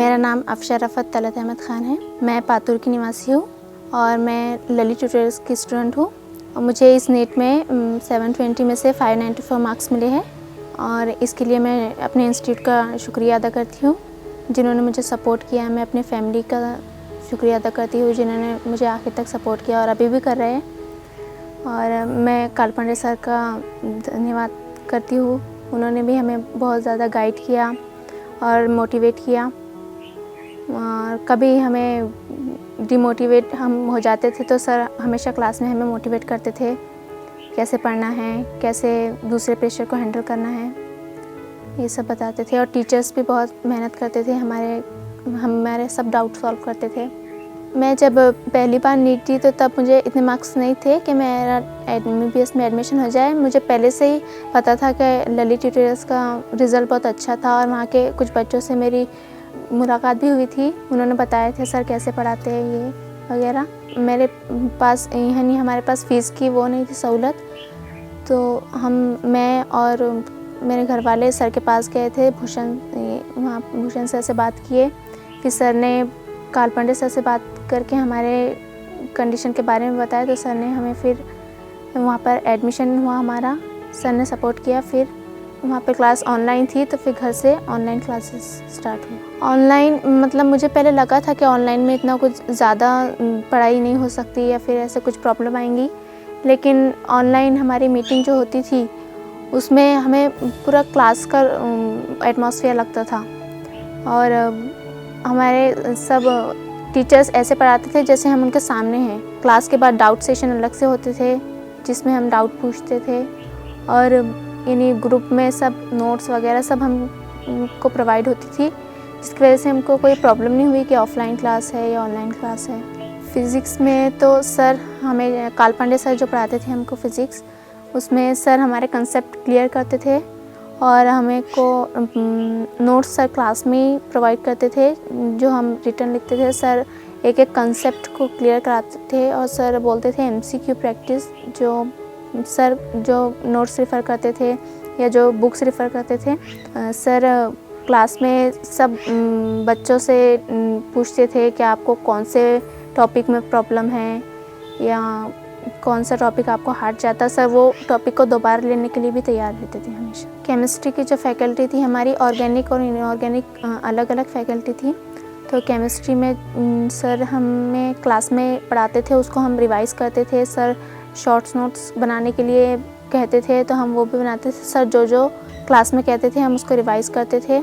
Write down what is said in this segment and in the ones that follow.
मेरा नाम अफशा रफ़त तलत अहमद ख़ान है। मैं पातुर की निवासी हूँ और मैं ललित ट्यूटोरियल्स की स्टूडेंट हूँ और मुझे इस नीट में 720 में से 594 मार्क्स मिले हैं और इसके लिए मैं अपने इंस्टीट्यूट का शुक्रिया अदा करती हूँ जिन्होंने मुझे सपोर्ट किया। मैं अपने फैमिली का शुक्रिया अदा करती हूँ जिन्होंने मुझे आखिर तक सपोर्ट किया और अभी भी कर रहे हैं। और मैं कालपांडे सर का धन्यवाद करती हूँ। उन्होंने भी हमें बहुत ज़्यादा गाइड किया और मोटिवेट किया। और कभी हमें डिमोटिवेट हम हो जाते थे तो सर हमेशा क्लास में हमें मोटिवेट करते थे, कैसे पढ़ना है, कैसे दूसरे प्रेशर को हैंडल करना है, ये सब बताते थे। और टीचर्स भी बहुत मेहनत करते थे, हमारे सब डाउट सॉल्व करते थे। मैं जब पहली बार नीट दी तो तब मुझे इतने मार्क्स नहीं थे कि मेरा MBBS में एडमिशन हो जाए। मुझे पहले से ही पता था कि ललित ट्यूटोरियल्स का रिज़ल्ट बहुत अच्छा था और वहाँ के कुछ बच्चों से मेरी मुलाकात भी हुई थी। उन्होंने बताया था सर कैसे पढ़ाते हैं ये वगैरह। मेरे पास यानी हमारे पास फ़ीस की वो नहीं थी सहूलत, तो मैं और मेरे घर वाले सर के पास गए थे। वहाँ भूषण सर से बात किए। फिर सर ने कालपांडे सर से बात करके हमारे कंडीशन के बारे में बताया, तो सर ने हमें फिर वहाँ पर एडमिशन हुआ हमारा। सर ने सपोर्ट किया। फिर वहाँ पे क्लास ऑनलाइन थी तो फिर घर से ऑनलाइन क्लासेस स्टार्ट हुई। ऑनलाइन मतलब मुझे पहले लगा था कि ऑनलाइन में इतना कुछ ज़्यादा पढ़ाई नहीं हो सकती या फिर ऐसे कुछ प्रॉब्लम आएंगी, लेकिन ऑनलाइन हमारी मीटिंग जो होती थी उसमें हमें पूरा क्लास का एटमॉस्फेयर लगता था और हमारे सब टीचर्स ऐसे पढ़ाते थे जैसे हम उनके सामने हैं। क्लास के बाद डाउट सेशन अलग से होते थे जिसमें हम डाउट पूछते थे और यानी ग्रुप में सब नोट्स वगैरह सब हमको प्रोवाइड होती थी, जिसकी वजह से हमको कोई प्रॉब्लम नहीं हुई कि ऑफ़लाइन क्लास है या ऑनलाइन क्लास है। फ़िज़िक्स में तो सर हमें कालपांडे सर जो पढ़ाते थे हमको फ़िज़िक्स, उसमें सर हमारे कंसेप्ट क्लियर करते थे और हमें को नोट्स सर क्लास में ही प्रोवाइड करते थे जो हम रिटर्न लिखते थे। सर एक एक कंसेप्ट को क्लियर कराते थे और सर बोलते थे MCQ प्रैक्टिस। सर जो नोट्स रेफ़र करते थे या जो बुक्स रेफ़र करते थे, सर क्लास में सब बच्चों से पूछते थे कि आपको कौन से टॉपिक में प्रॉब्लम है या कौन सा टॉपिक आपको हार्ड जाता। सर वो टॉपिक को दोबारा लेने के लिए भी तैयार रहते थे हमेशा। केमिस्ट्री की जो फैकल्टी थी हमारी, ऑर्गेनिक और इनऑर्गेनिक अलग अलग फैकल्टी थी। तो केमिस्ट्री में सर हमें क्लास में पढ़ाते थे, उसको हम रिवाइज़ करते थे। सर शॉर्ट्स नोट्स बनाने के लिए कहते थे तो हम वो भी बनाते थे। सर जो क्लास में कहते थे हम उसको रिवाइज़ करते थे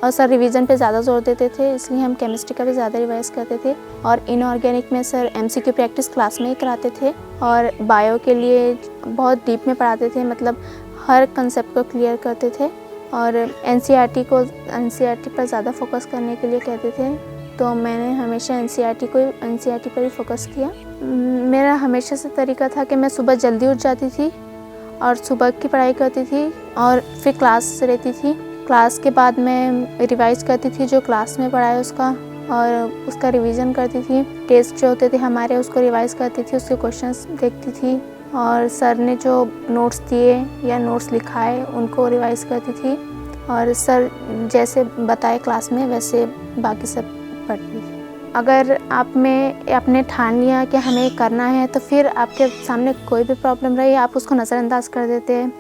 और सर रिवीजन पे ज़्यादा जोर देते थे, इसलिए हम केमिस्ट्री का भी ज़्यादा रिवाइज़ करते थे। और इनऑर्गेनिक में सर MCQ प्रैक्टिस क्लास में ही कराते थे और बायो के लिए बहुत डीप में पढ़ाते थे, मतलब हर कंसेप्ट को क्लियर करते थे और NCERT पर ज़्यादा फोकस करने के लिए कहते थे। तो मैंने हमेशा NCERT पर ही फोकस किया। मेरा हमेशा से तरीका था कि मैं सुबह जल्दी उठ जाती थी और सुबह की पढ़ाई करती थी और फिर क्लास रहती थी। क्लास के बाद मैं रिवाइज़ करती थी जो क्लास में पढ़ा है उसका और उसका रिवीजन करती थी। टेस्ट जो होते थे हमारे उसको रिवाइज़ करती थी, उसके क्वेश्चंस देखती थी और सर ने जो नोट्स दिए या नोट्स लिखाए उनको रिवाइज़ करती थी और सर जैसे बताए क्लास में वैसे बाकी सब पढ़ती थी। अगर आपने ठान लिया कि हमें करना है तो फिर आपके सामने कोई भी प्रॉब्लम रही आप उसको नज़रअंदाज कर देते हैं।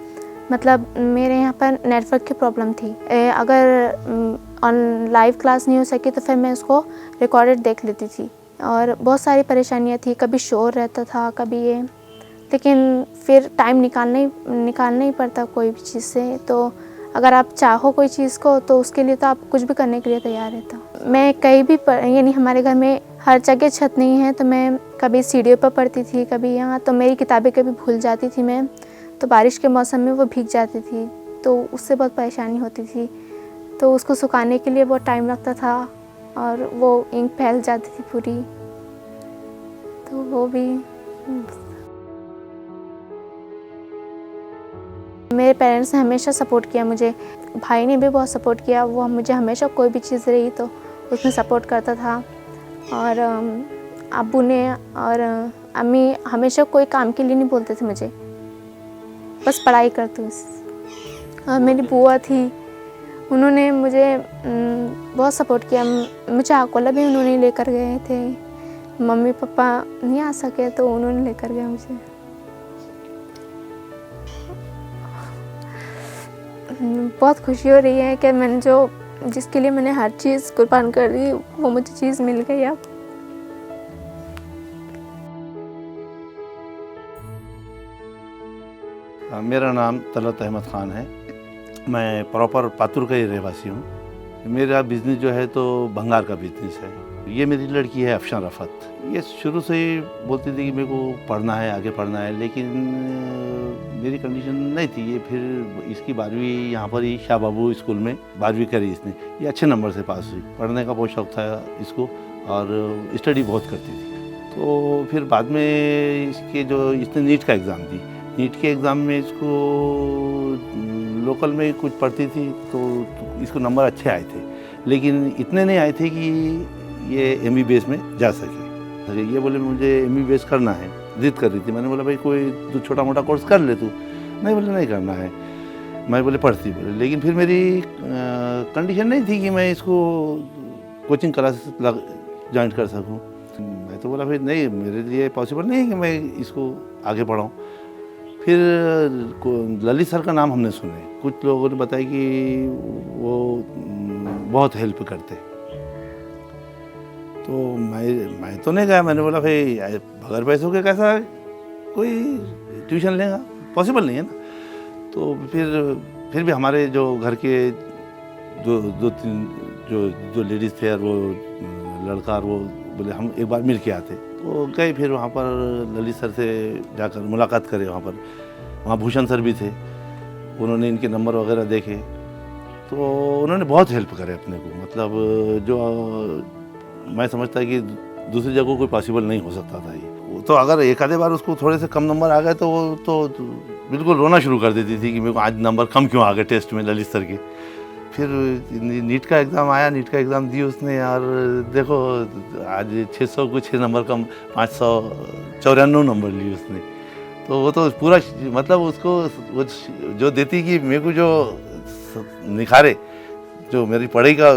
मतलब मेरे यहाँ पर नेटवर्क की प्रॉब्लम थी, अगर लाइव क्लास नहीं हो सकी तो फिर मैं उसको रिकॉर्डेड देख लेती थी और बहुत सारी परेशानियाँ थी, कभी शोर रहता था कभी ये, लेकिन फिर टाइम निकालना ही पड़ता कोई भी चीज़ से। तो अगर आप चाहो कोई चीज़ को तो उसके लिए तो आप कुछ भी करने के लिए तैयार रहता। मैं कहीं भी यानी हमारे घर में हर जगह छत नहीं है तो मैं कभी सीढ़ियों पर पढ़ती थी, कभी यहाँ। तो मेरी किताबें कभी भूल जाती थी मैं, तो बारिश के मौसम में वो भीग जाती थी तो उससे बहुत परेशानी होती थी। तो उसको सुखाने के लिए बहुत टाइम लगता था और वो इंक फैल जाती थी पूरी, तो वो भी। मेरे पेरेंट्स ने हमेशा सपोर्ट किया मुझे, भाई ने भी बहुत सपोर्ट किया। वो मुझे हमेशा कोई भी चीज़ रही तो उसमें सपोर्ट करता था और अब्बू ने और अम्मी हमेशा कोई काम के लिए नहीं बोलते थे मुझे, बस पढ़ाई कर तू। और मेरी बुआ थी, उन्होंने मुझे बहुत सपोर्ट किया। मुझे अकोला भी उन्होंने लेकर गए थे। मम्मी पापा नहीं आ सके तो उन्होंने लेकर गए मुझे। बहुत खुशी हो रही है कि मैंने जिसके लिए मैंने हर चीज़ कुर्बान कर दी वो मुझे चीज़ मिल गई अब। मेरा नाम तलत अहमद ख़ान है। मैं प्रॉपर पातुर का ही रहवासी हूँ। मेरा बिज़नेस जो है तो भंगार का बिज़नेस है। ये मेरी लड़की है अफशान रफ़त। ये शुरू से ही बोलती थी कि मेरे को पढ़ना है, आगे पढ़ना है, लेकिन मेरी कंडीशन नहीं थी। ये फिर इसकी 12वीं यहाँ पर ही शाह बाबू स्कूल में 12वीं करी इसने। ये अच्छे नंबर से पास हुई। पढ़ने का बहुत शौक़ था इसको और स्टडी बहुत करती थी। तो फिर बाद में इसने नीट का एग्ज़ाम दी। नीट के एग्ज़ाम में इसको लोकल में कुछ पढ़ती थी तो इसको नंबर अच्छे आए थे, लेकिन इतने नहीं आए थे कि ये MBBS में जा सके। ये बोले मुझे MBBS करना है, ज़िद कर रही थी। मैंने बोला भाई कोई तू छोटा मोटा कोर्स कर ले तू। नहीं बोले नहीं करना है। मैं बोले पढ़ती बोले, लेकिन फिर मेरी कंडीशन नहीं थी कि मैं इसको कोचिंग क्लास ज्वाइन कर सकूँ। मैं तो बोला फिर नहीं, मेरे लिए पॉसिबल नहीं है कि मैं इसको आगे पढ़ाऊँ। फिर ललित सर का नाम हमने सुने। कुछ लोगों ने बताया कि वो बहुत हेल्प करते। तो मैं तो नहीं गया। मैंने बोला भाई बगैर पैसों के कैसा कोई ट्यूशन लेगा, पॉसिबल नहीं है ना। तो फिर भी हमारे जो घर के दो तीन जो लेडीज़ थे और वो लड़का और वो बोले हम एक बार मिल के आते। तो गए फिर वहाँ पर ललित सर से जाकर मुलाकात करे। वहाँ भूषण सर भी थे। उन्होंने इनके नंबर वगैरह देखे तो उन्होंने बहुत हेल्प करे अपने को। मतलब जो मैं समझता है कि दूसरी जगह कोई पॉसिबल नहीं हो सकता था ये। तो अगर एक आधे बार उसको थोड़े से कम नंबर आ गए तो वो तो बिल्कुल रोना शुरू कर देती थी कि मेरे को आज नंबर कम क्यों आ गए टेस्ट में ललित सर के। फिर नीट का एग्ज़ाम आया, नीट का एग्ज़ाम दी उसने और देखो आज 600 को 6 नंबर कम 594 नंबर लिए उसने। तो वो तो पूरा मतलब उसको वो जो देती कि मेरे को जो निखारे जो मेरी पढ़ाई का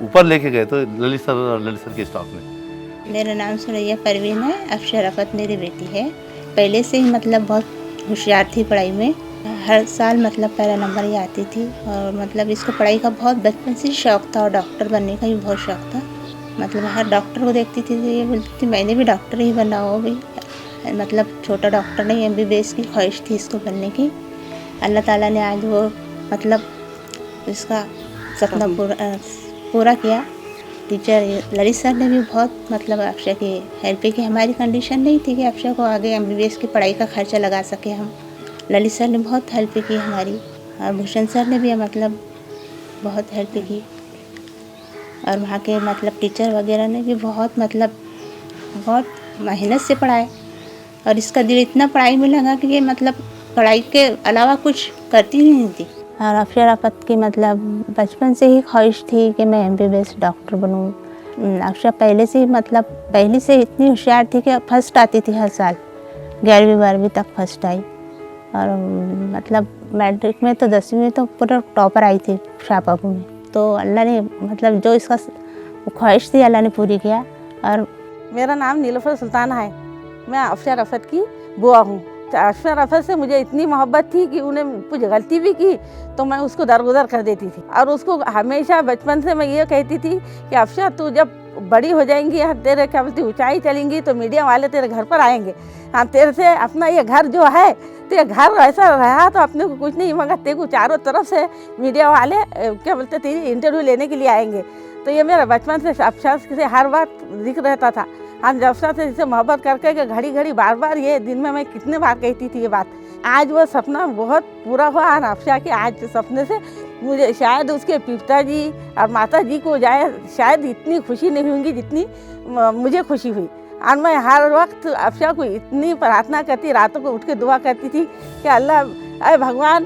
ऊपर लेके गए तो ललित सर के स्टाफ ने। मेरा नाम सुरैया परवीन है। अफशा रफ़त मेरी बेटी है। पहले से ही मतलब बहुत होशियार थी पढ़ाई में। हर साल मतलब पहला नंबर ही आती थी और मतलब इसको पढ़ाई का बहुत बचपन से शौक़ था और डॉक्टर बनने का भी बहुत शौक़ था। मतलब हर डॉक्टर को देखती थी तो ये बोलती थी मैंने भी डॉक्टर ही बना हो भी। मतलब छोटा डॉक्टर नहीं, MBBS की ख्वाहिश थी इसको बनने की। अल्लाह ताला ने आज वो मतलब इसका सपना पूरा किया। टीचर ललित सर ने भी बहुत मतलब अफशा की हेल्प की। हमारी कंडीशन नहीं थी कि अफशा को आगे MBBS की पढ़ाई का खर्चा लगा सके हम। ललित सर ने बहुत हेल्प की हमारी और भूषण सर ने भी मतलब बहुत हेल्प की और वहाँ के मतलब टीचर वगैरह ने भी बहुत मेहनत से पढ़ाए और इसका दिल इतना पढ़ाई में लगा कि ये मतलब पढ़ाई के अलावा कुछ करती नहीं थी। और अफशा रफ़त की मतलब बचपन से ही ख्वाहिश थी कि मैं MBBS डॉक्टर बनूं। अफशा पहले से ही मतलब पहले से इतनी होशियार थी कि फर्स्ट आती थी हर साल। 11वीं 12वीं तक फर्स्ट आई और मतलब मैट्रिक में तो 10वीं में तो पूरा टॉपर आई थी शाह बाबू में। तो अल्लाह ने मतलब जो इसका ख्वाहिश थी अल्लाह ने पूरी किया। और मेरा नाम नीलोफर सुल्ताना है। मैं अफशा रफ़त की बुआ हूँ। अफशा रफ़त से मुझे इतनी मोहब्बत थी कि उन्हें कुछ गलती भी की तो मैं उसको दरगुजर कर देती थी और उसको हमेशा बचपन से मैं ये कहती थी कि अफशा तू जब बड़ी हो जाएंगी, तेरे क्या बोलती ऊंचाई चलेंगी तो मीडिया वाले तेरे घर पर आएंगे। हाँ तेरे से अपना ये घर जो है तो ये घर ऐसा रहा तो अपने को कुछ नहीं, मगर तेरे को चारों तरफ से मीडिया वाले क्या बोलते तेरी इंटरव्यू लेने के लिए आएंगे। तो ये मेरा बचपन से अफशा से हर बात दिख रहता था। हम अफशा से इससे मोहब्बत करके घड़ी घड़ी बार बार ये दिन में मैं कितने बार कहती थी ये बात। आज वो सपना बहुत पूरा हुआ और अफशा के आज सपने से मुझे शायद उसके पिताजी और माताजी को शायद इतनी खुशी नहीं होंगी जितनी मुझे खुशी हुई। और मैं हर वक्त अफशा को इतनी प्रार्थना करती, रातों को उठ के दुआ करती थी कि अल्लाह अरे भगवान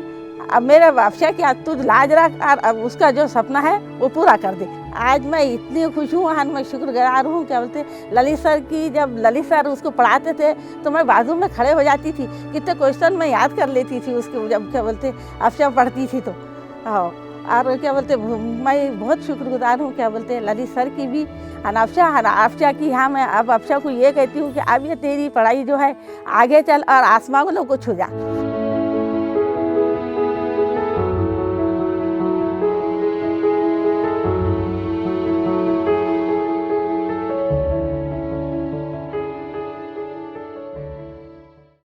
अब मेरे अफशा की तू लाज रख और अब उसका जो सपना है वो पूरा कर दे। आज मैं इतनी खुश हूँ और मैं शुक्रगुजार हूँ। क्या बोलते ललित सर की, जब ललित सर उसको पढ़ाते थे तो मैं बाजू में खड़े हो जाती थी। कितने क्वेश्चन मैं याद कर लेती थी उसके जब क्या बोलते अफशा पढ़ती थी तो। हाँ और क्या बोलते मैं बहुत शुक्रगुजार हूँ क्या बोलते ललित सर की भी अफशा की। हाँ, मैं अब अफशा को ये कहती हूँ कि अब ये तेरी पढ़ाई जो है आगे चल और आसमां को छू जा।